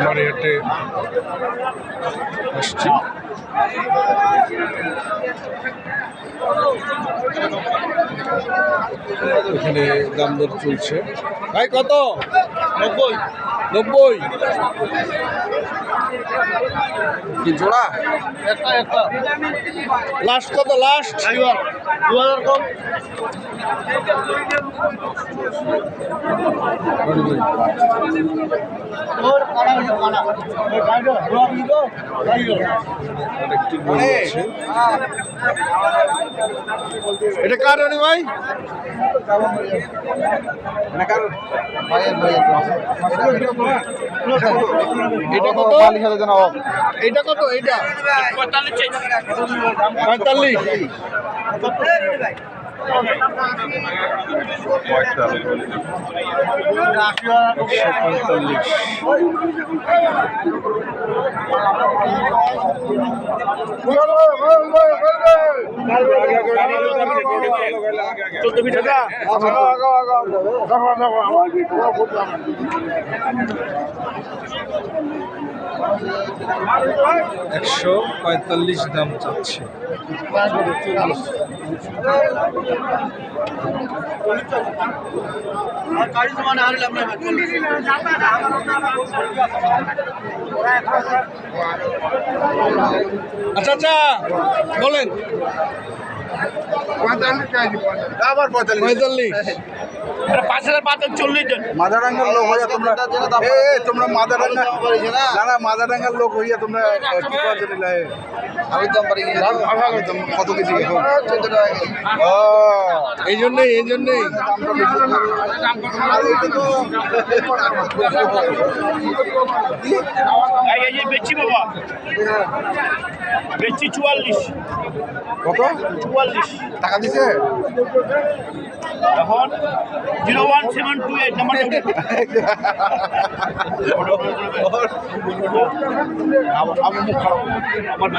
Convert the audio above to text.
ব্যাপারী হাটে আসছি। এখানে দাম দর চলছে। ভাই কত? 90 90 কি জোড়া? একটা লাস্ট কত? লাস্ট 2000 কম। এটা কার রানি ভাই? এটা কত? এটা কত? এটা 45। $145 দাম চাচ্ছে। আচ্ছা আচ্ছা বলেন। আবার 45। 5540 মাদারাঙ্গার লোক হইয়া তোমরা তোমরা মাদারাঙ্গার লোক হইয়া তোমরা কি করছো নিলে? আমি দাম পারি কত কেজি এখন? ও এই জন্যই দামটা বেশি। আর এটা তো এই বেচি বাবা, বেচি 44। কত? 44 টাকা দিছে? এখন 01728 নাম্বারটা আমার মুখ খারাপ। আমার